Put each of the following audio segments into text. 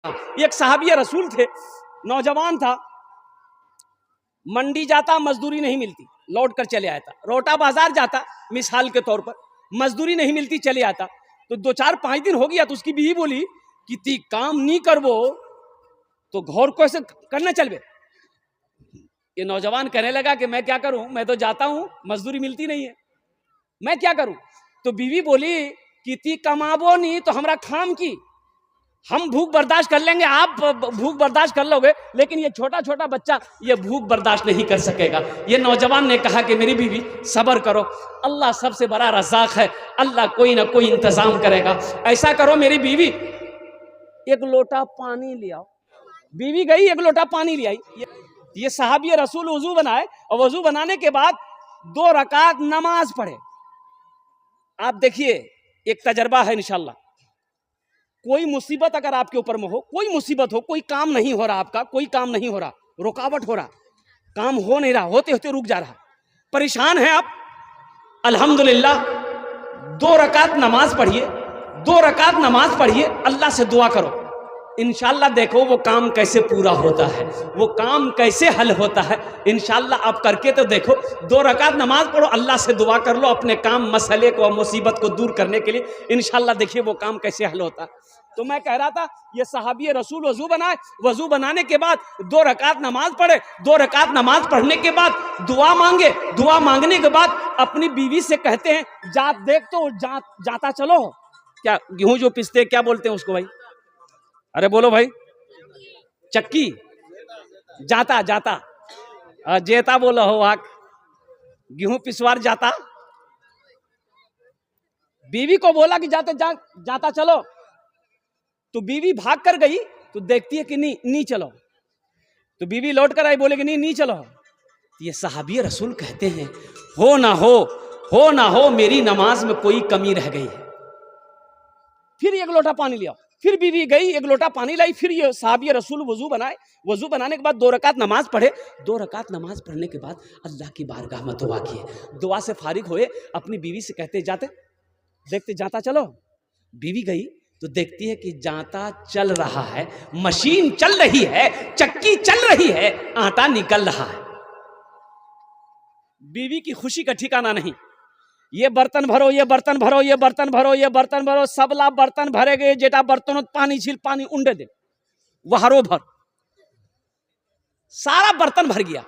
एक सहाबी रसूल थे, नौजवान था, मंडी जाता, मजदूरी नहीं मिलती, लौट कर चले आता। रोटा बाजार जाता, मिसाल के तौर पर, मजदूरी नहीं मिलती, चले आता। तो 2-4-5 दिन हो गया तो उसकी बीवी बोली कि ती काम नहीं करबो तो घर को ऐसे करना चलबे। ये नौजवान कहने लगा कि मैं क्या करूं, मैं तो जाता हूं, मजदूरी मिलती नहीं है, मैं क्या करूं। तो बीवी बोली कि ती कमाबो नहीं तो हमरा खाम की, हम भूख बर्दाश्त कर लेंगे, आप भूख बर्दाश्त कर लोगे, लेकिन ये छोटा छोटा बच्चा ये भूख बर्दाश्त नहीं कर सकेगा। ये नौजवान ने कहा कि मेरी बीवी सब्र करो, अल्लाह सबसे बड़ा रज़ाक है, अल्लाह कोई ना कोई इंतजाम करेगा। ऐसा करो मेरी बीवी, एक लोटा पानी ले आओ। बीवी गई, एक लोटा पानी ले आई। ये सहाबी रसूल वजू बनाए और वजू बनाने के बाद 2 रकात नमाज पढ़े। आप देखिए, एक तजर्बा है इंशाल्लाह। कोई मुसीबत अगर आपके ऊपर में हो, कोई मुसीबत हो, कोई काम नहीं हो रहा आपका, कोई काम नहीं हो रहा, रुकावट हो रहा, काम हो नहीं रहा, होते होते रुक जा रहा, परेशान है आप, अल्हम्दुलिल्लाह 2 रकात नमाज पढ़िए, 2 रकात नमाज पढ़िए, अल्लाह से दुआ करो, इंशाल्लाह देखो वो काम कैसे पूरा होता है, वो काम कैसे हल होता है। इंशाल्लाह आप करके तो देखो, 2 रकात नमाज पढ़ो, अल्लाह से दुआ कर लो अपने काम मसले को, मुसीबत को दूर करने के लिए, इंशाल्लाह देखिए वो काम कैसे हल होता है। तो मैं कह रहा था, ये सहाबी रसूल वजू बनाए, वजू बनाने के बाद 2 रकात नमाज पढ़े, 2 रकात नमाज पढ़ने के बाद दुआ मांगे, दुआ मांगने के बाद अपनी बीवी से कहते हैं, जात देख तो जाता चलो, क्या गेहूं जो पिसते क्या बोलते हैं उसको भाई, अरे बोलो भाई, चक्की, जाता जाता, जेता बोलो हो आक, गेहूं पिसवार जाता। बीवी को बोला कि जाता चलो, तो बीवी भाग कर गई, तो देखती है कि नहीं चलो, तो बीवी लौट कर आई, बोले कि नहीं चलो। तो ये सहाबी रसूल कहते हैं, हो ना हो मेरी नमाज में कोई कमी रह गई है। फिर 1 लोटा पानी लिया, फिर बीवी गई, 1 लोटा पानी लाई, फिर ये सहाबी रसूल वजू बनाए, वजू बनाने के बाद 2 रकात नमाज पढ़े, 2 रकात नमाज पढ़ने के बाद अल्लाह की बारगाह में दुआ किए, दुआ से फारिग हुए, अपनी बीवी से कहते देखते जाता चलो। बीवी गई तो देखती है कि जाता चल रहा है, मशीन चल रही है, चक्की चल रही है, आटा निकल रहा है। बीवी की खुशी का ठिकाना नहीं, ये बर्तन भरो, ये बर्तन भरो, ये बर्तन भरो, ये बर्तन भरो, सबला बर्तन भरे गए, जेटा बर्तनों पानी झील पानी उंडे दे, वहारो भर, सारा बर्तन भर गया।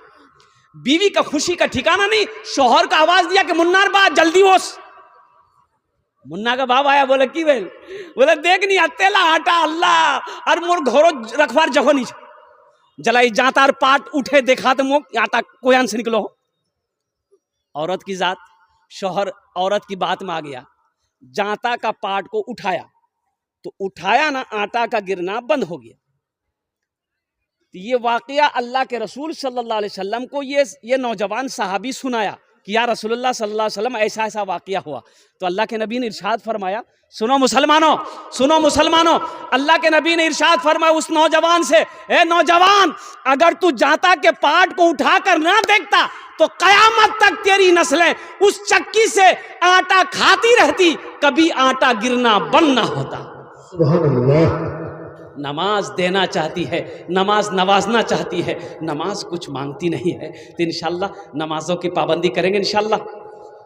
बीवी का खुशी का ठिकाना नहीं। शोहर का आवाज दिया कि मुन्नार बा जल्दी होश। मुन्ना का बाप आया, बोले की बेल, बोले देख नहीं अतेला आटा अल्लाह और मोर घोरो रखवार जगह नहीं जलाई, जातार पाट उठे देखा तो मोक आटा कोयान से निकलो। औरत की जात, शोहर औरत की बात में आ गया, जाता का पाट को उठाया, तो उठाया ना, आटा का गिरना बंद हो गया। तो ये वाकया अल्लाह के रसूल सल्लल्लाहु अलैहि वसल्लम को ये नौजवान सहाबी सुनाया कि या रसूलुल्लाह सल्लल्लाहु अलैहि वसल्लम ऐसा ऐसा वाकया हुआ। तो अल्लाह के नबी ने इरशाद फरमाया, सुनो मुसलमानों, अल्लाह के नबी ने इरशाद फरमाया उस नौजवान से, ए नौजवान, अगर तू जाता के पाट को उठाकर ना देखता तो कयामत तक तेरी नस्लें उस चक्की से आटा खाती रहती, कभी आटा गिरना बंद ना होता। सुभान अल्लाह। नमाज देना चाहती है, नमाज नवाजना चाहती है, नमाज कुछ मांगती नहीं है। तो इंशाल्लाह नमाजों की पाबंदी करेंगे इंशाल्लाह।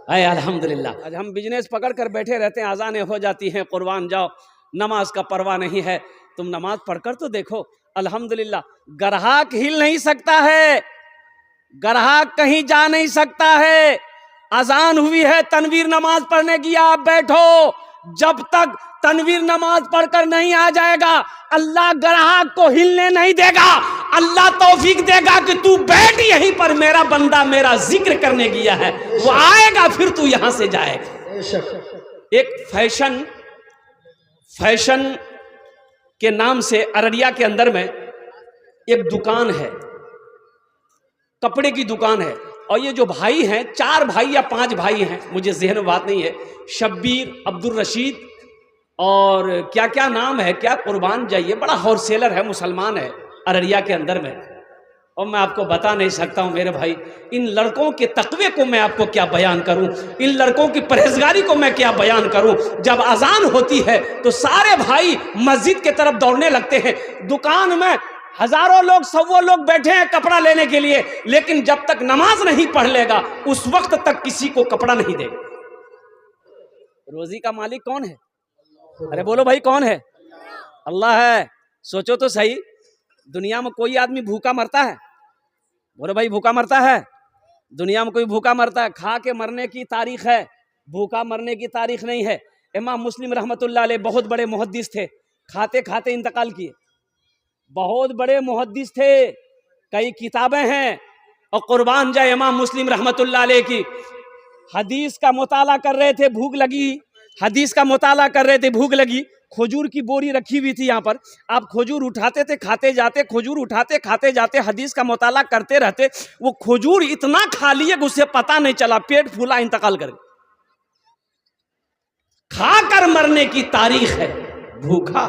आए अल्हम्दुलिल्लाह। आज हम बिजनेस पकड़ कर बैठे रहते हैं, अजानें हो जाती हैं, कुर्बान जाओ, नमाज का परवाह नहीं है। तुम नमाज पढ़कर तो देखो, अल्हम्दुलिल्लाह। ग्राहक हिल नहीं सकता है, ग्राहक कहीं जा नहीं सकता है। अजान हुई है, तनवीर नमाज पढ़ने गया, आप बैठो, जब तक तनवीर नमाज पढ़कर नहीं आ जाएगा अल्लाह ग्राहक को हिलने नहीं देगा। अल्लाह तौफीक देगा कि तू बैठ यहीं पर, मेरा बंदा मेरा जिक्र करने गया है, वो आएगा, फिर तू यहां से जाएगा। एक फैशन के नाम से अररिया के अंदर में एक दुकान है, कपड़े की दुकान है, और ये जो भाई हैं, 4 भाई या 5 भाई हैं, मुझे ज़हन में बात नहीं है, शब्बीर, अब्दुल रशीद और क्या क्या नाम है, क्या कुर्बान जाइए, बड़ा होलसेलर है, मुसलमान है, अररिया के अंदर में। और मैं आपको बता नहीं सकता हूं मेरे भाई, इन लड़कों के तकवे को मैं आपको क्या बयान करूं, इन लड़कों की परहेजगारी को मैं क्या बयान करूं। जब अजान होती है तो सारे भाई मस्जिद की तरफ दौड़ने लगते हैं। दुकान में हजारों लोग, सौ लोग बैठे हैं कपड़ा लेने के लिए, लेकिन जब तक नमाज नहीं पढ़ लेगा उस वक्त तक किसी को कपड़ा नहीं देगा। रोजी का मालिक कौन है? अरे बोलो भाई, कौन है? अल्लाह है। सोचो तो सही, दुनिया में कोई आदमी भूखा मरता है? बोलो भाई, भूखा मरता है? दुनिया में कोई भूखा मरता है? खा के मरने की तारीख है, भूखा मरने की तारीख नहीं है। इमाम मुस्लिम रहमतुल्लाह अलैह बहुत बड़े मुहद्दिस थे, खाते खाते इंतकाल किए। बहुत बड़े मुहद्दिस थे, कई किताबें हैं, और कुर्बान जाए इमाम मुस्लिम रहमतुल्लाह अलैह की। हदीस का मुताला कर रहे थे, भूख लगी, हदीस का मुताला कर रहे थे, भूख लगी। खजूर की बोरी रखी हुई थी यहाँ पर, आप खजूर उठाते थे, खाते जाते, खजूर उठाते खाते जाते, हदीस का मुताला करते रहते। वो खजूर इतना खा लिए कि उसे पता नहीं चला, पेट फूला, इंतकाल कर गए। खाकर मरने की तारीख है, भूखा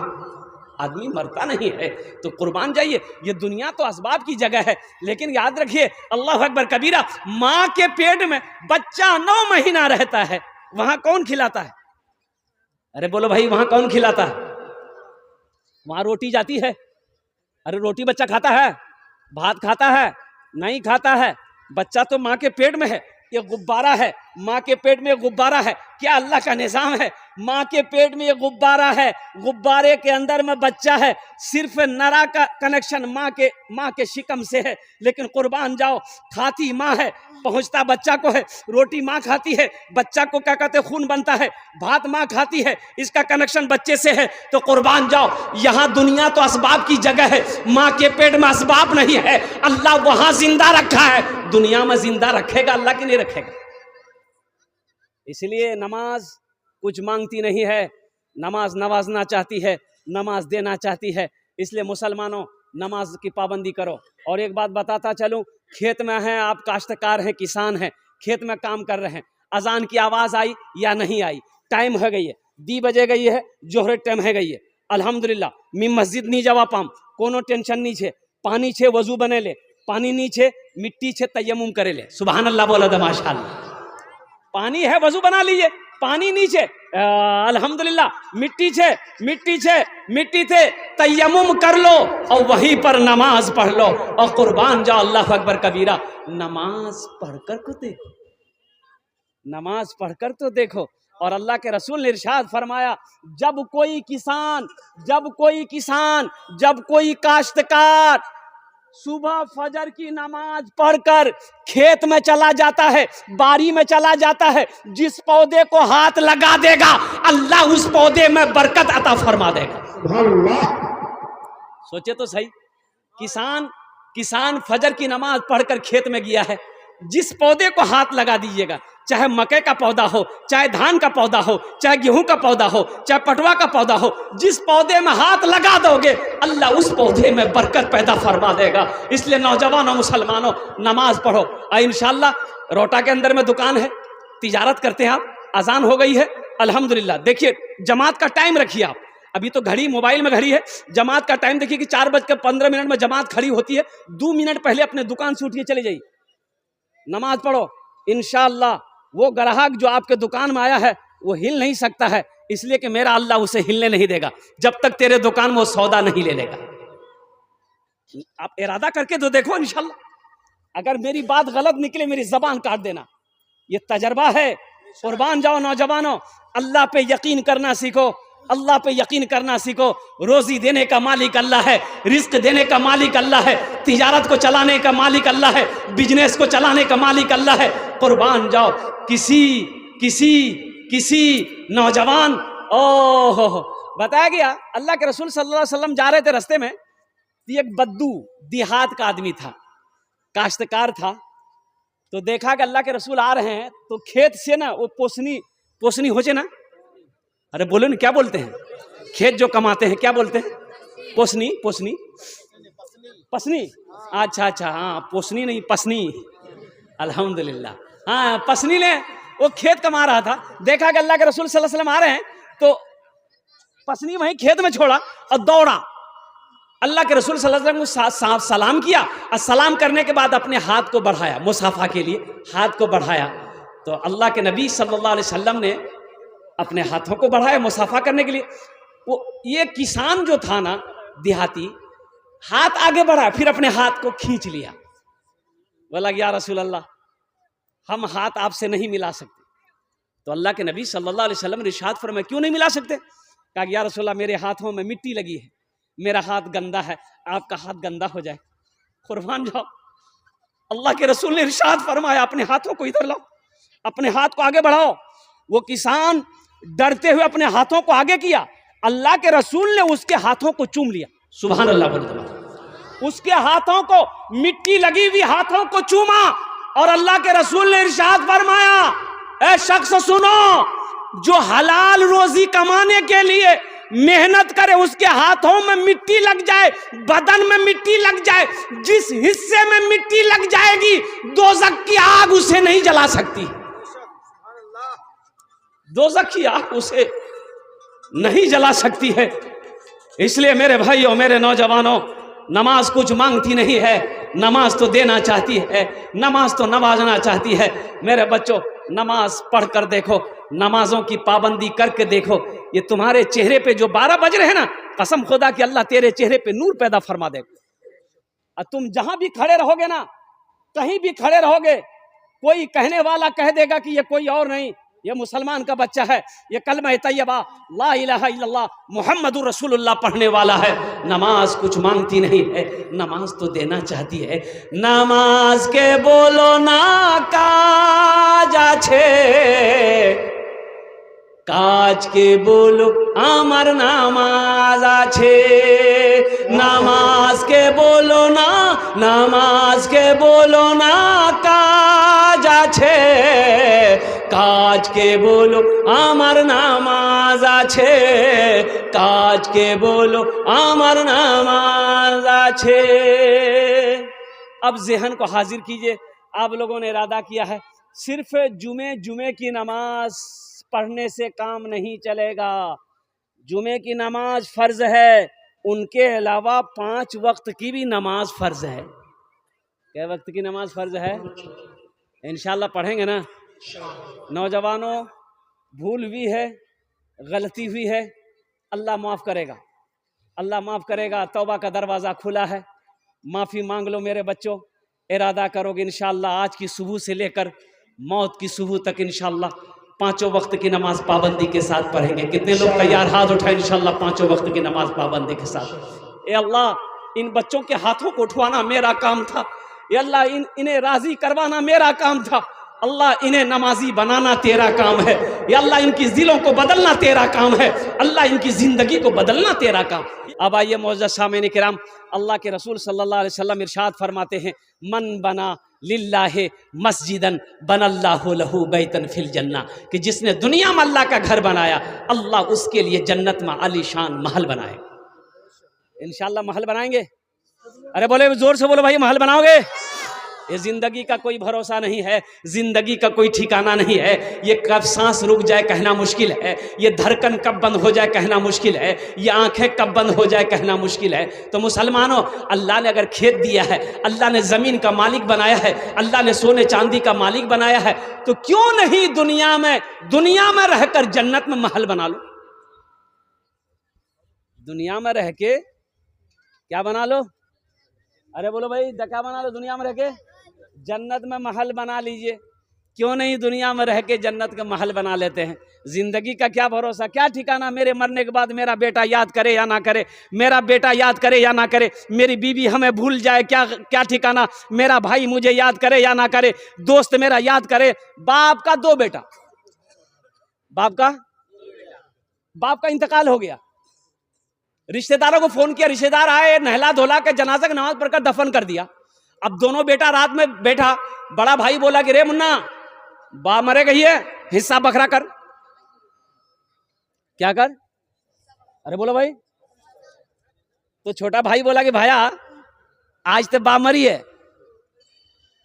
आदमी मरता नहीं है। तो कुर्बान जाइए, ये दुनिया तो असबाब की जगह है, लेकिन याद रखिए, अल्लाह अकबर कबीरा, माँ के पेट में बच्चा 9 महीना रहता है, वहां कौन खिलाता है? अरे बोलो भाई, वहां कौन खिलाता है? वहां रोटी जाती है? अरे रोटी बच्चा खाता है? भात खाता है? नहीं खाता है। बच्चा तो माँ के पेट में है, ये गुब्बारा है, माँ के पेट में गुब्बारा है। क्या अल्लाह का निजाम है? माँ के पेट में ये गुब्बारा है, गुब्बारे के अंदर में बच्चा है, सिर्फ नरा का कनेक्शन माँ के शिकम से है, लेकिन कुर्बान जाओ, खाती माँ है, पहुंचता बच्चा को है। रोटी माँ खाती है, बच्चा को क्या कहते, खून बनता है। भात माँ खाती है, इसका कनेक्शन बच्चे से है। तो कुर्बान जाओ, यहाँ दुनिया तो असबाब की जगह है, माँ के पेट में असबाब नहीं है। अल्लाह वहां जिंदा रखा है, दुनिया में जिंदा रखेगा अल्लाह की नहीं रखेगा। इसलिए नमाज कुछ मांगती नहीं है, नमाज नवाजना चाहती है, नमाज देना चाहती है। इसलिए मुसलमानों, नमाज की पाबंदी करो। और एक बात बताता चलूं, खेत में हैं आप, काश्तकार हैं, किसान हैं, खेत में काम कर रहे हैं, अजान की आवाज़ आई या नहीं आई, टाइम हो गई है, 2 बजे गई है, जोहर टाइम है गई है, अल्हम्दुलिल्लाह मी मस्जिद नहीं जवा पाम, कोनो टेंशन नहीं छे, पानी छे वजू बने ले, पानी नहीं छे मिट्टी छे तयम्मुम करे ले, सुबहान अल्लाह बोला था माशाअल्लाह। पानी है वजू बना लीजिए, पानी नीचे अल्हम्दुलिल्लाह, मिट्टी छे मिट्टी थे तयम्मुम कर लो और वहीं पर नमाज पढ़ लो। और कुर्बान जाओ, अल्लाह अकबर कबीरा, नमाज पढ़कर को देखो, नमाज पढ़कर तो देखो। और अल्लाह के रसूल ने इरशाद फरमाया, जब कोई किसान जब कोई काश्तकार सुबह फजर की नमाज पढ़कर खेत में चला जाता है, बारी में चला जाता है, जिस पौधे को हाथ लगा देगा अल्लाह उस पौधे में बरकत अता फरमा देगा। सोचे तो सही, किसान फजर की नमाज पढ़कर खेत में गया है, जिस पौधे को हाथ लगा दीजिएगा, चाहे मकई का पौधा हो, चाहे धान का पौधा हो, चाहे गेहूं का पौधा हो, चाहे पटवा का पौधा हो, जिस पौधे में हाथ लगा दोगे अल्लाह उस पौधे में बरकत पैदा फरमा देगा। इसलिए नौजवानों, मुसलमानों, नमाज पढ़ो। इंशाअल्लाह रोटा के अंदर में दुकान है, तिजारत करते हैं आप, अजान हो गई है अल्हम्दुलिल्लाह। देखिए जमात का टाइम रखिए आप, अभी तो घड़ी मोबाइल में घड़ी है, जमात का टाइम देखिए कि 4:15 में जमात खड़ी होती है, 2 मिनट पहले अपने दुकान से उठिए चले जाइए, नमाज पढ़ो। इंशाअल्लाह वो ग्राहक जो आपके दुकान में आया है वो हिल नहीं सकता है, इसलिए कि मेरा अल्लाह उसे हिलने नहीं देगा जब तक तेरे दुकान में वो सौदा नहीं ले लेगा। आप इरादा करके तो देखो, इंशाअल्लाह अगर मेरी बात गलत निकले मेरी जबान काट देना, ये तजर्बा है। कुर्बान जाओ नौजवानों, अल्लाह पे यकीन करना सीखो, अल्लाह पे यकीन करना सीखो। रोजी देने का मालिक अल्लाह है, रिस्क देने का मालिक अल्लाह है, तिजारत को चलाने का मालिक अल्लाह है, बिजनेस को चलाने का मालिक अल्लाह है। कुर्बान जाओ, किसी नौजवान, ओहो बताया गया, अल्लाह के रसूल सल्लल्लाहु अलैहि वसल्लम जा रहे थे, रास्ते में एक बद्दू देहात का आदमी था, काश्तकार था, तो देखा कि अल्लाह के रसूल आ रहे हैं, तो खेत से ना वो पोसनी हो जाए ना, अरे बोलो ना क्या बोलते हैं, खेत जो कमाते हैं क्या बोलते हैं, पोसनी पसनी, अच्छा हाँ, पोसनी नहीं पसनी, अल्हम्दुलिल्लाह, हाँ पसनी ने वो खेत कमा रहा था, देखा कि अल्लाह के रसूल सल्लल्लाहु अलैहि वसल्लम आ रहे हैं, तो पसनी वहीं खेत में छोड़ा और दौड़ा, अल्लाह के रसूल सल्लल्लाहु अलैहि वसल्लम को सलाम किया और सलाम करने के बाद अपने हाथ को बढ़ाया, मुसाफा के लिए हाथ को बढ़ाया। तो अल्लाह के नबी सल्लल्लाहु अलैहि वसल्लम ने अपने हाथों को बढ़ाया मुसाफा करने के लिए। वो ये किसान जो था ना देहाती, हाथ आगे बढ़ाया, फिर अपने हाथ को खींच लिया, बोला या रसूल अल्लाह हम हाथ आपसे नहीं मिला सकते। तो अल्लाह के नबी सल्लल्लाहु अलैहि वसल्लम ने इरशाद फरमाया क्यों नहीं मिला सकते? कहा या रसूल अल्लाह मेरे हाथों में मिट्टी लगी है, मेरा हाथ गंदा है, आपका हाथ गंदा हो जाए। कुर्बान जाओ, अल्लाह के रसूल ने इरशाद फरमाया अपने हाथों को इधर लाओ, अपने हाथ को आगे बढ़ाओ। वो किसान डरते हुए अपने हाथों को आगे किया, अल्लाह के रसूल ने उसके हाथों को चूम लिया। सुभान अल्लाह बोलो। उसके हाथों को, मिट्टी लगी हुई हाथों को चूमा और अल्लाह के रसूल ने इरशाद फरमाया ए शख्स सुनो, जो हलाल रोजी कमाने के लिए मेहनत करे उसके हाथों में मिट्टी लग जाए, बदन में मिट्टी लग जाए, जिस हिस्से में मिट्टी लग जाएगी दोज़ख की आग उसे नहीं जला सकती। दोज़ख की आग उसे नहीं जला सकती है। इसलिए मेरे भाइयों, मेरे नौजवानों, नमाज कुछ मांगती नहीं है, नमाज तो देना चाहती है, नमाज तो नवाजना चाहती है। मेरे बच्चों, नमाज पढ़ कर देखो, नमाजों की पाबंदी करके देखो, ये तुम्हारे चेहरे पे जो 12 बज रहे हैं ना, कसम खुदा कि अल्लाह तेरे चेहरे पे नूर पैदा फरमा देगा। और तुम जहां भी खड़े रहोगे ना, कहीं भी खड़े रहोगे, कोई कहने वाला कह देगा कि ये कोई और नहीं, ये मुसलमान का बच्चा है, ये कलमा तैयबा ला इलाहा इल्लल्लाह मुहम्मदुर रसूलुल्लाह पढ़ने वाला है। नमाज कुछ मांगती नहीं है, नमाज तो देना चाहती है। नमाज के बोलो ना काज आछे, काज के बोलो आमार नामाज आछे। नमाज के बोलो ना, नमाज के बोलो ना काज आछे, काज के बोलो आमार नामाज आछे, काज के बोलो आमार नामाज आछे। अब ज़हन को हाजिर कीजिए, आप लोगों ने इरादा किया है सिर्फ जुमे की नमाज पढ़ने से काम नहीं चलेगा। जुमे की नमाज फर्ज है, उनके अलावा 5 वक्त की भी नमाज फर्ज है। क्या वक्त की नमाज फर्ज है? इंशाल्लाह पढ़ेंगे ना। नौजवानों, भूल हुई है, गलती हुई है, अल्लाह माफ़ करेगा, अल्लाह माफ़ करेगा। तौबा का दरवाज़ा खुला है, माफ़ी मांग लो मेरे बच्चों। इरादा करोगे इंशाल्लाह आज की सुबह से लेकर मौत की सुबह तक इंशाल्लाह 5 वक्त की नमाज पाबंदी के साथ पढ़ेंगे। कितने लोग तैयार? हाथ उठाए इंशाल्लाह 5 वक्त की नमाज पाबंदी के साथ। ए अल्लाह, इन बच्चों के हाथों को उठवाना मेरा काम था। ए अल्लाह, इन्हें राज़ी करवाना मेरा काम था। अल्लाह, इन्हें नमाजी बनाना तेरा काम है। या अल्लाह, इनकी दिलों को बदलना तेरा काम है। अल्लाह, इनकी ज़िंदगी को बदलना तेरा काम। अब आइए मौजूद सामईन किराम, अल्लाह के रसूल सल्लल्लाहु अलैहि वसल्लम इरशाद फरमाते हैं, मन बना लिल्लाहि मस्जिदन बनल्लाहु लहू बैतन फिल जन्ना, कि जिसने दुनिया में अल्लाह का घर बनाया, अल्लाह उसके लिए जन्नत में आलीशान महल बनाए। इंशाल्लाह महल बनाएंगे। अरे बोले, जोर से बोलो भाई, महल बनाओगे? ये जिंदगी का कोई भरोसा नहीं है, जिंदगी का कोई ठिकाना नहीं है। ये कब सांस रुक जाए कहना मुश्किल है, ये धड़कन कब बंद हो जाए कहना मुश्किल है, ये आंखें कब बंद हो जाए कहना मुश्किल है। तो मुसलमानों, अल्लाह ने अगर खेत दिया है, अल्लाह ने ज़मीन का मालिक बनाया है, अल्लाह ने सोने चांदी का मालिक बनाया है, तो क्यों नहीं दुनिया में रहकर जन्नत में महल बना लो। दुनिया में रह के क्या बना लो? अरे बोलो भाई, क्या बना लो? दुनिया में रह के जन्नत में महल बना लीजिए। क्यों नहीं दुनिया में रह के जन्नत का महल बना लेते हैं? जिंदगी का क्या भरोसा, क्या ठिकाना? मेरे मरने के बाद मेरा बेटा याद करे या ना करे, मेरा बेटा याद करे या ना करे, मेरी बीवी हमें भूल जाए, क्या ठिकाना? मेरा भाई मुझे याद करे या ना करे, दोस्त मेरा याद करे। बाप का 2 बेटा, बाप का इंतकाल हो गया, रिश्तेदारों को फोन किया, रिश्तेदार आए, नहला धोला के जनाजा की नमाज पढ़कर दफन कर दिया। अब दोनों बेटा रात में बैठा, बड़ा भाई बोला कि रे मुन्ना, बा मरे गई है, हिस्सा बखरा कर। क्या कर? अरे बोलो भाई। तो छोटा भाई बोला कि भाया आज तो बा मरी है,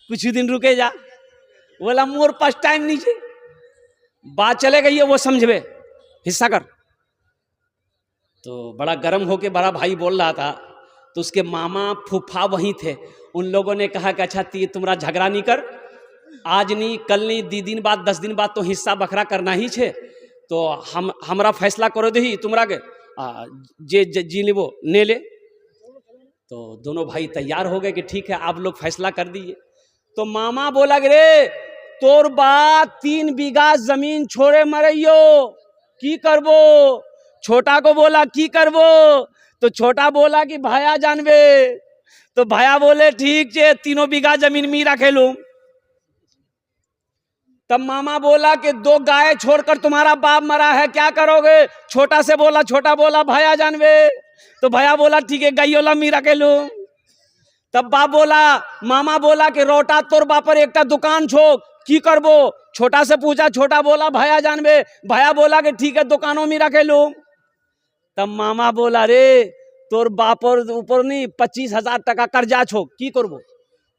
कुछ ही दिन रुके जा। बोला मोर पास टाइम नहीं चाहिए, बात चले गई है, वो समझे, हिस्सा कर। तो बड़ा गर्म होके बड़ा भाई बोल रहा था, तो उसके मामा फूफा वहीं थे। उन लोगों ने कहा कि अच्छा तुम्हारा झगड़ा नहीं कर, आज नहीं कल नहीं 2 दिन बाद 10 दिन बाद तो हिस्सा बखरा करना ही छे, तो हमरा फैसला करो दही तुम्हारा के जे जी ले वो ने ले। तो दोनों भाई तैयार हो गए कि ठीक है आप लोग फैसला कर दीजिए। तो मामा बोला रे तोर बात 3 बीघा जमीन छोड़े मरइयो की करबो। छोटा को बोला की करबो, तो छोटा बोला कि भाया जानबे। तो भाया बोले ठीक है 3 बीघा जमीन मी रखे लूं। तब मामा बोला कि 2 गाय छोड़कर तुम्हारा बाप मरा है क्या करोगे। छोटा बोला भाया जानबे। तो भाया बोला ठीक है गायोला मी रखे लूं। तब बाप बोला मामा बोला कि रोटा तोर बापर एक दुकान छोड़ की करबो। छोटा से पूछा, छोटा बोला भाया जानबे। भाया बोला कि ठीक है दुकानों में रखे लूं। तब मामा बोला रे तोर बापर ऊपर नहीं 25,000 टका कर्जा छो की करबो।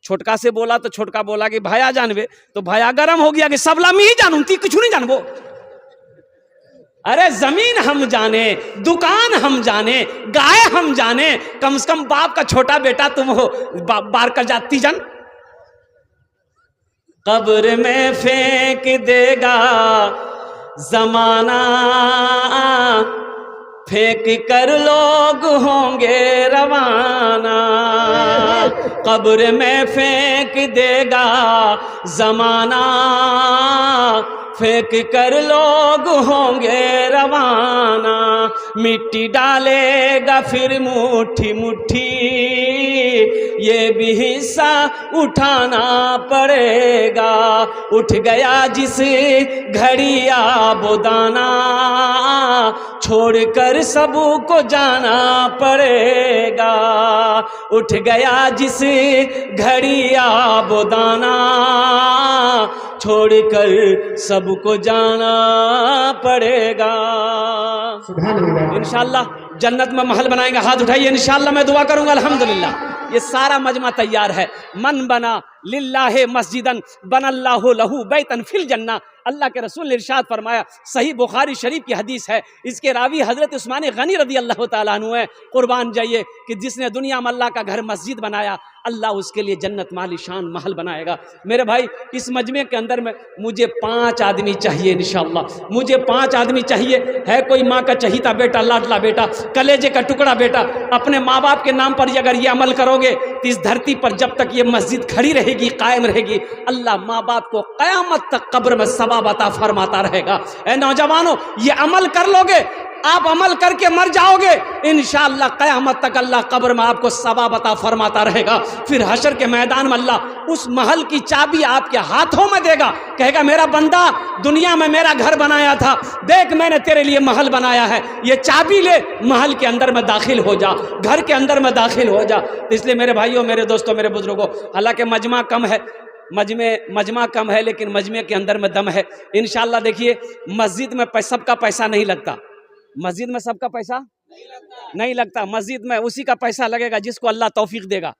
छोटका से बोला तो छोटका बोला कि भाया जानबे। तो भाया गरम हो गया कि सबला मैं ही जानू ती कुछ नहीं जानबो। अरे जमीन हम जाने, दुकान हम जाने, गाय हम जाने, कम से कम बाप का छोटा बेटा तुम हो, बार कर जाती जन। कब्र में फेंक देगा जमाना, फेंक कर लोग होंगे रवाना। कब्र में फेंक देगा जमाना, फेंक कर लोग होंगे रवाना। मिट्टी डालेगा फिर मुट्ठी मुट्ठी, ये भी हिस्सा उठाना पड़ेगा। उठ गया जिस घड़िया बोदाना, छोड़कर सबको जाना पड़ेगा। उठ गया जिस घड़िया बोदाना, छोड़कर सबको जाना पड़ेगा। इंशाअल्लाह जन्नत में महल बनाएंगे। हाथ उठाइए इंशाअल्लाह, मैं दुआ करूंगा। अल्हम्दुलिल्लाह ये सारा मजमा तैयार है। मन बना लिल्लाहे मस्जिदन बनल्लाहु लहू बैतन फिल जन्ना। अल्लाह के रसूल ने इरशाद फरमाया, सही बुखारी शरीफ की हदीस है, इसके रावी हजरत उस्मान गनी रदी अल्लाह ताला अन्हु है। कुर्बान जाइए कि जिसने दुनिया में अल्लाह का घर मस्जिद बनाया, अल्लाह उसके लिए जन्नत माली शान महल बनाएगा। मेरे भाई इस मजमे के अंदर में मुझे 5 आदमी चाहिए इंशाअल्लाह। मुझे 5 आदमी चाहिए। है कोई माँ का चहीता बेटा, लाडला बेटा, कलेजे का टुकड़ा बेटा, अपने माँ बाप के नाम पर अगर ये अमल करोगे तो इस धरती पर जब तक ये मस्जिद खड़ी रहेगी, कायम रहेगी, अल्लाह माँ बाप को क़यामत तक कब्र में सवाब अता फरमाता रहेगा। ए नौजवानों ये अमल कर लोगे, आप अमल करके मर जाओगे, इंशाअल्लाह क़यामत तक अल्लाह कब्र में आपको सवाब अता फरमाता रहेगा। फिर हशर के मैदान में अल्लाह उस महल की चाबी आपके हाथों में देगा, कहेगा मेरा बंदा दुनिया में मेरा घर बनाया था, देख मैंने तेरे लिए महल बनाया है, ये चाबी ले, महल के अंदर में दाखिल हो जा, घर के अंदर में दाखिल हो जा। तो इसलिए मेरे भाइयों, मेरे दोस्तों, मेरे बुजुर्गों, हालांकि मजमा कम है, मजमा कम है, लेकिन मजमे के अंदर में दम है। इंशाअल्लाह देखिए मस्जिद में सबका पैसा नहीं लगता, मस्जिद में सबका पैसा नहीं लगता। मस्जिद में उसी का पैसा लगेगा जिसको अल्लाह तौफीक देगा।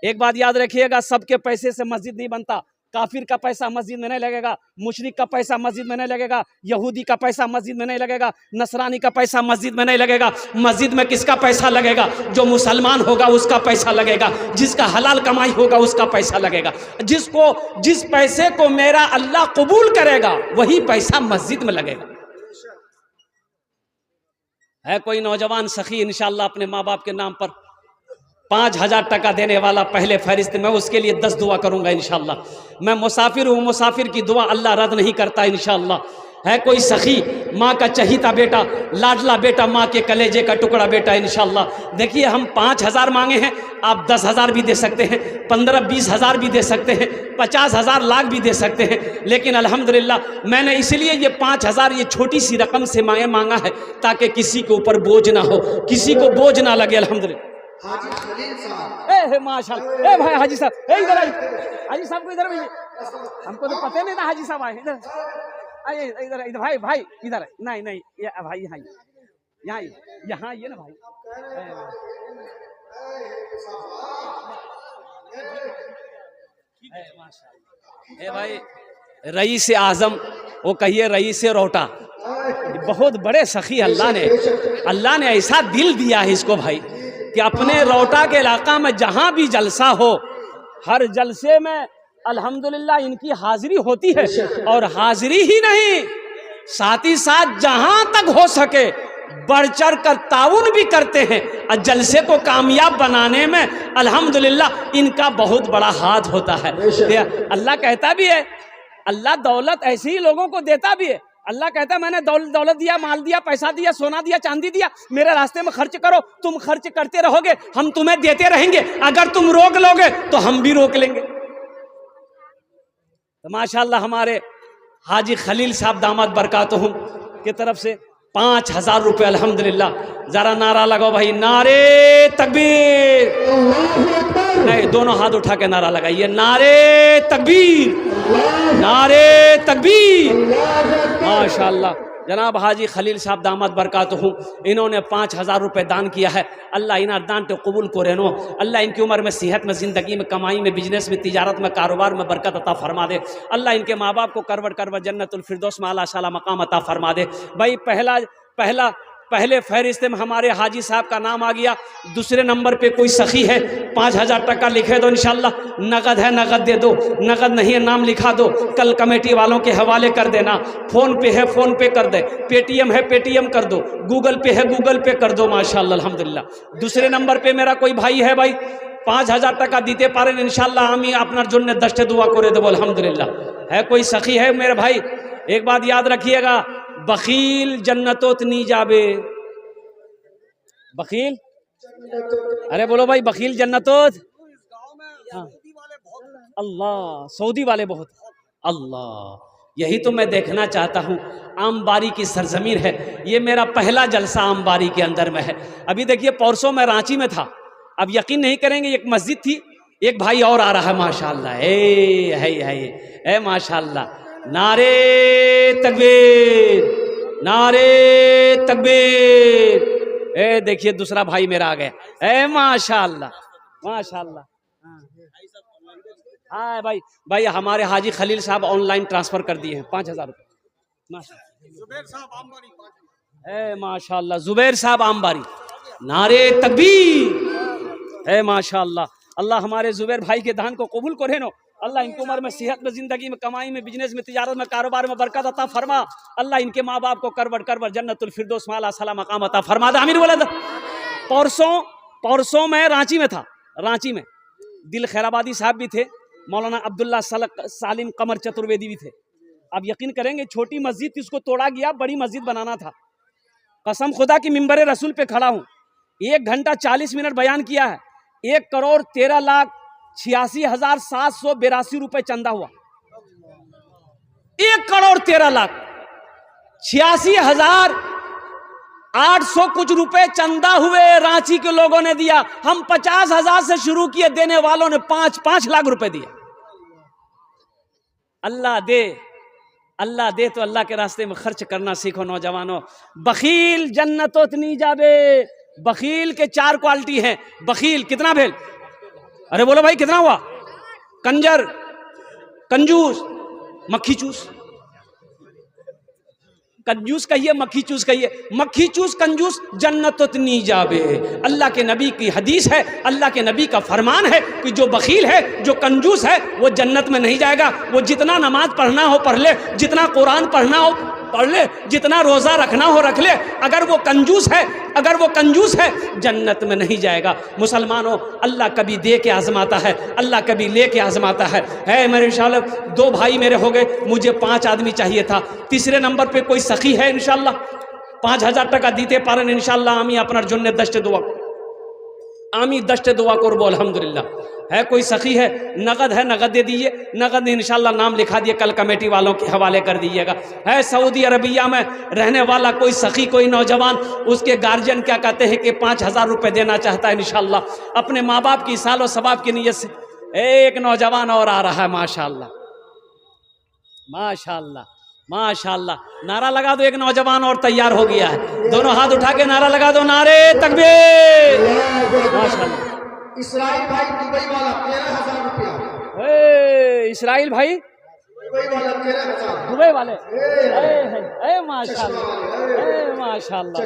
एक बात याद रखिएगा, सबके पैसे से मस्जिद नहीं बनता। काफिर का पैसा मस्जिद में नहीं लगेगा, मुशरिक का पैसा मस्जिद में नहीं लगेगा, यहूदी का पैसा मस्जिद में नहीं लगेगा, नसरानी का पैसा मस्जिद में नहीं लगेगा। मस्जिद में किसका पैसा लगेगा? जो मुसलमान होगा उसका पैसा लगेगा, जिसका हलाल कमाई होगा उसका पैसा लगेगा। जिस पैसे को मेरा अल्लाह कबूल करेगा वही पैसा मस्जिद में लगेगा। है कोई नौजवान सखी इंशाअल्लाह अपने माँ बाप के नाम पर 5,000 टका देने वाला पहले फहरिस्त, मैं उसके लिए 10 दुआ करूंगा इंशाअल्लाह। मैं मुसाफिर हूँ, मुसाफिर की दुआ अल्लाह रद्द नहीं करता इंशाअल्लाह। है कोई सखी माँ का चहीता बेटा, लाडला बेटा, माँ के कलेजे का टुकड़ा बेटा, इंशाअल्लाह। देखिए हम 5,000 मांगे हैं, आप 10,000 भी दे सकते हैं, 15-20 हज़ार भी दे सकते हैं, 50,000 लाख भी दे सकते हैं, लेकिन अल्हम्दुलिल्लाह मैंने इसलिए ये 5,000 ये छोटी सी रकम से मांगा है ताकि किसी के ऊपर बोझ ना हो, किसी को बोझ ना लगे। अल्हम्दुलिल्लाह। हाजी खलील साहब, ए माशाल्लाह, ए भाई हाजी साहब, ए इधर हाजी साहब को इधर भेजिए, हमको तो पता नहीं था हाजी साहब आए। इधर आइए, इधर इधर भाई इधर, नहीं ये भाई यहाँ ये ना भाई। ए भाई रईस आजम, वो कहिए रईस रोटा, बहुत बड़े सखी अल्लाह ने ऐसा दिल दिया है इसको भाई। कि अपने रोहटा के इलाका में जहां भी जलसा हो, हर जलसे में अल्हम्दुलिल्लाह इनकी हाजिरी होती है। और हाजिरी ही नहीं, साथ ही साथ जहां तक हो सके बढ़ चढ़ कर ताउन भी करते हैं और जलसे को कामयाब बनाने में अल्हम्दुलिल्लाह इनका बहुत बड़ा हाथ होता है। अल्लाह कहता भी है, अल्लाह दौलत ऐसे ही लोगों को देता भी है। अल्लाह कहता है मैंने दौलत दिया, माल दिया, पैसा दिया, सोना दिया, चांदी दिया, मेरे रास्ते में खर्च करो। तुम खर्च करते रहोगे, हम तुम्हें देते रहेंगे। अगर तुम रोक लोगे तो हम भी रोक लेंगे। तो माशाल्लाह हमारे हाजी खलील साहब दामद बरकातुहुम की तरफ से 5,000 रुपये अल्हम्दुलिल्लाह। जरा नारा लगाओ भाई, नारे तकबीर। नहीं, दोनों हाथ उठा के नारा लगाइए, नारे तकबीर, नारे तकबीर। माशाल्लाह जनाब हाजी खलील साहब दामद बरकातुहुम, इन्होंने 5,000 रुपये दान किया है। अल्लाह इन दान को कबूल को रहनो। अल्लाह इनकी उम्र में, सेहत में, ज़िंदगी में, कमाई में, बिजनेस में, तिजारत में, कारोबार में बरकत अता फरमा दे। अल्लाह इनके माँ बाप को करवट जन्नतुल फिरदौस में आला शाला मकाम अता फरमा दे। भाई पहले फहरिस्त में हमारे हाजी साहब का नाम आ गया। दूसरे नंबर पे कोई सखी है, 5,000 टका लिखे दो इंशाल्लाह। नगद है नगद दे दो, नगद नहीं है नाम लिखा दो, कल कमेटी वालों के हवाले कर देना। फ़ोन पे है फ़ोन पे कर दे, पेटीएम है पेटीएम कर दो, गूगल पे है गूगल पे कर दो। माशाल्लाह अल्हम्दुलिल्लाह। दूसरे नंबर पे मेरा कोई भाई है भाई, 5,000 टका दीते पारें इंशाल्लाह। आमी आपनार जन्य दस्ते दुआ करे देव अल्हम्दुलिल्लाह। है कोई सखी है मेरे भाई? एक बात याद रखिएगा, बखील जन्नतोत नी जाबे। बखील, अरे बोलो भाई, बखील जन्नतोत। हाँ। अल्लाह, सऊदी वाले बहुत। अल्लाह, यही तो मैं देखना चाहता हूँ। आमबारी की सरजमीन है, ये मेरा पहला जलसा आमबारी के अंदर में है। अभी देखिए परसों मैं रांची में था। अब यकीन नहीं करेंगे, एक मस्जिद थी, एक भाई और आ रहा है माशाल्लाह। है माशाल्लाह। नारे तकबीर, नारे तकबीर। ए देखिए दूसरा भाई मेरा आ गया। ए माशाल्लाह माशाल्लाह। हाँ भाई हमारे हाजी खलील साहब ऑनलाइन ट्रांसफर कर दिए हैं 5,000 रुपये। माशाल्लाह जुबैर साहब आमबारी। नारे तकबीर। ए माशाल्लाह। अल्लाह हमारे जुबैर भाई के दान को कबूल करे नो। अल्लाह इनकी उम्र में, सेहत में, ज़िंदगी में, कमाई में, बिजनेस में, तिजारत में, कारोबार में बरकत अता फरमा। अल्लाह इनके माँ बाप को करवट जन्नतुल फिरदौस में आला साला मकाम अता फरमा दे। आमीन बोले। परसों मैं रांची में था। रांची में दिल खैराबादी साहब भी थे, मौलाना अब्दुल्ला सालिम कमर चतुर्वेदी भी थे। अब यकीन करेंगे, छोटी मस्जिद थी, उसको तोड़ा गया, बड़ी मस्जिद बनाना था। कसम खुदा की मिंबर रसूल पे खड़ा हूँ, 1 घंटा 40 मिनट बयान किया है। 1,13,86,782 रुपए चंदा हुआ। 1,13,86,800 कुछ रुपए चंदा हुए, रांची के लोगों ने दिया। हम 50,000 से शुरू किए, देने वालों ने 5 लाख रुपए दिए। अल्लाह दे तो अल्लाह के रास्ते में खर्च करना सीखो नौजवानों। बखील जन्नतोत नी जाबे। बखील के 4 क्वालिटी हैं। बखील कितना भेल? अरे बोलो भाई कितना हुआ? कंजर, कंजूस, मक्खी चूस। कंजूस कहिए, मक्खी चूस कहिए। मक्खी चूस कंजूस जन्नत नहीं जाबे। अल्लाह के नबी की हदीस है, अल्लाह के नबी का फरमान है कि जो बखील है, जो कंजूस है, वो जन्नत में नहीं जाएगा। वो जितना नमाज पढ़ना हो पढ़ ले, जितना कुरान पढ़ना हो पढ़ ले, जितना रोज़ा रखना हो रख ले। अगर वो कंजूस है जन्नत में नहीं जाएगा। मुसलमानों, अल्लाह कभी दे के आजमाता है, अल्लाह कभी ले के आजमाता है। मेरे इंशाल्लाह 2 भाई मेरे हो गए, मुझे 5 आदमी चाहिए था। तीसरे नंबर पे कोई सखी है इंशाल्लाह, 5,000 टका दीते पारें इंशाल्लाह। आमी अपना जन्ने दस्ते दुआ, आमी दस्ते दुआ करबो अल्हम्दुलिल्लाह। है कोई सखी है? नगद है, नगद दे दीजिए। नगद इंशाल्लाह नाम लिखा दिए, कल कमेटी वालों के हवाले कर दीजिएगा। है सऊदी अरबिया में रहने वाला कोई सखी, कोई नौजवान, उसके गार्जियन क्या कहते हैं कि 5,000 रुपये देना चाहता है इंशाल्लाह, अपने माँ बाप की सालो सवाब की नीयत से। एक नौजवान और आ रहा है माशाल्लाह माशाल्लाह माशाल्लाह। नारा लगा दो, एक नौजवान और तैयार हो गया है। दोनों हाथ उठा के नारा लगा दो, नारे तकबीर। माशाल्लाह। इसराइल भाई दुबई वाला 13,000 रुपया। इसराइल भाई दुबई वाला 13,000। दुबई वाले माशाल्लाह माशाल्लाह।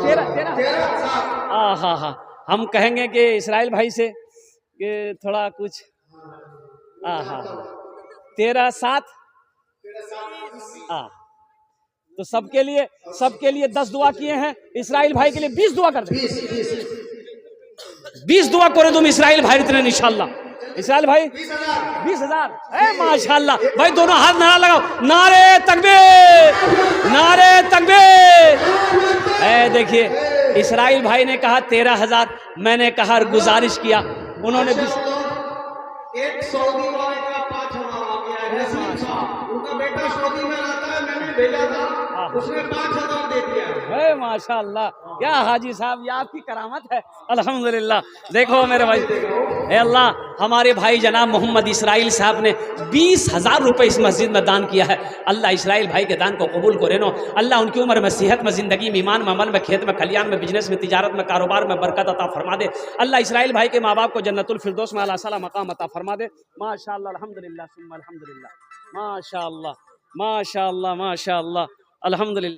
13,000। हाँ। हम कहेंगे कि इसराइल भाई से कि थोड़ा कुछ हाँ 13-7 हाँ, तो सबके लिए 10 दुआ किए हैं, इसराइल भाई के लिए 20 दुआ कर दें। 20 दुआ करे तुम इसराइल भाई इतने इंशाल्लाह। इसराइल भाई 20,000 माशाल्लाह भाई, दोनों हाथ नारा लगाओ, नारे तकबीर, नारे तकबीर। देखिए इसराइल भाई ने कहा 13,000, मैंने कहा गुजारिश किया, उन्होंने एक सऊदी वाले का 5,000 आ गया है, नसीम साहब, उनका बेटा सऊदी में रहता है, मैंने भेजा था, उसने 5,000 दे दिया है। माशाल्लाह, क्या हाजी साहब, ये आपकी करामत है, अल्हम्दुलिल्लाह। देखो मेरे भाई, अल्लाह हमारे भाई जनाब मोहम्मद इसराइल साहब ने 20,000 रुपए इस मस्जिद में दान किया है। अल्लाह इसराइल भाई के दान को कबूल करे नो। अल्लाह उनकी उम्र में, सेहत में, जिंदगी में, ईमान में, अमल में, खेत में, खलियान में, बिजनेस में, तिजारत में, कारोबार में बरकत अता फरमा दे। अल्लाह इसराइल भाई के माँ बाप को जन्नतुल फिरदौस में आला साला मकाम अता फरमा दे। माशाअल्लाह, अल्हम्दुलिल्लाह, सुम्मा अल्हम्दुलिल्लाह, माशाअल्लाह, माशाअल्लाह, माशाअल्लाह, अल्हम्दुलिल्लाह।